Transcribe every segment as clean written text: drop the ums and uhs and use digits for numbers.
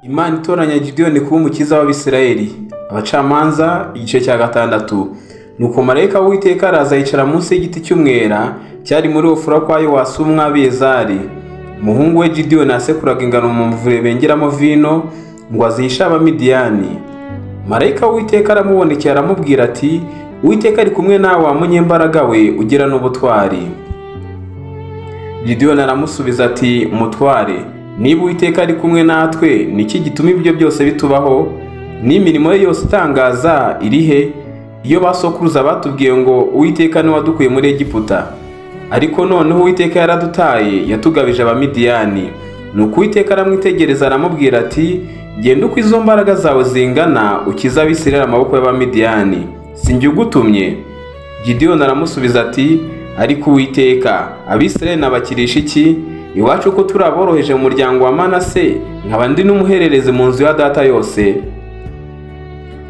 Imana itoranya Gideyoni kuba umukiza w'Abisirayeli. Abacamanza igice cya 6. Nuko marayika w'Uwiteka araza yicara munsi y'igiti cy'umwera cyari muri Ofura kwa Yowasi w'Umwabiyezeri. Umuhungu we Gideyoni asekuraga ingano mu muvure bengeramo vino ngo azihishe Abamidiyani. Marayika w'Uwiteka aramubonekera aramubwira ati, Uwiteka ari kumwe nawe wa munyembaraga we ugira n'ubutwari. Gideyoni aramusubiza ati, Mutware, niba Uwiteka ari kumwe natwe, niki gituma ibyo byose bitubaho? N'imirimo ye yose itangaza iri he? Iyo basokuruza batubwiye ngo Uwiteka ni wadukuye muri Egiputa. Ariko noneho Uwiteka yaradutaye, yatugabije Abamidiyani. Nuko Uwiteka aramwitegereza aramubwira ati, genda uko izo mbaraga zawe zingana ukiza Abisirayeli amaboko y'Abamidiyani. Sinjye ugutumye? Gideyoni aramusubiza ati, ariko Uwiteka, Abisirayeli nabakirisha iki? Iwacu ko turaboroheje mu muryango wa Manase, nkaba ndi n'umuhererezi mu nzu ya data yose.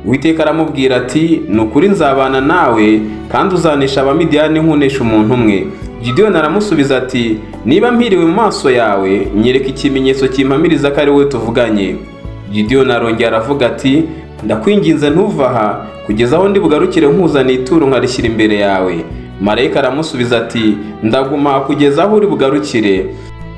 Uwiteka aramubwira ati, nukuri nzabana nawe kandi uzanesha Abamidiyani nk'unesha umuntu umwe. Gideyoni aramusubiza ati, niba mpiriwe mu maso yawe, nyereka ikimenyetso kimpamiriza ko ari wowe tuvuganye. Gideyoni arongera aravuga ati, ndakwinginze ntuva aha kugeza aho ndi bugarukire nkuzaniye ituro nkarishyira imbere yawe. Marayika aramusubiza ati, ndaguma kugeza aho uri bugarukire.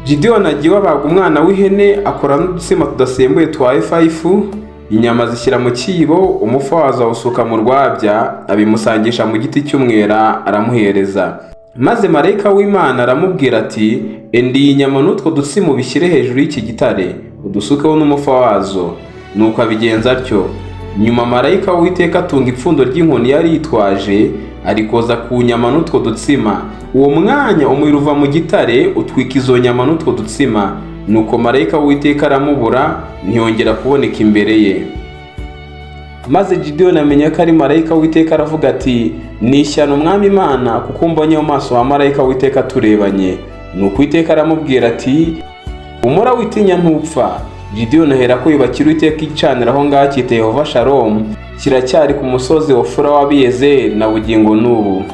Gideyoni agiye abaga umwana w'ihene, akora n'udutsima tudasembuye twa efa y'ifu, inyama zishyira mu cyibo, umufa wazo awusuka mu rwabya, abimusangisha mu giti cy'umwera aramuhereza. Maze marayika w'Imana aramubwira ati, enda iyi nyama n'utwo dutsima ubishyire hejuru y'iki gitare, udusukeho n'umufa wazo. Nuko abigenza atyo. Nyuma marayika w'Uwiteka atunga ipfundo ry'inkoni yari yitwaje, arikoza ku nyama n'utwo dutsima. Uwo mwanya umuriro uva mu gitare utwika izo nyama n'utwo dutsima. Nuko marayika w'Uwiteka aramubura, ntiyongera kuboneka imbere ye. Maze Gideyoni amenya ko ari marayika w'Uwiteka aravuga ati, nishyana Umwami Imana kuko mbonye mu maso ha marayika w'Uwiteka turebanye. Nuko Uwiteka aramubwira ati, humura witinya ntupfa. Gideyoni aherako yubakira Uwiteka igicaniro aho ngaho cyitwa Yehova Shalom, kiracyari ku musozi Ofura w'Abiyezeri na bugingo n'ubu.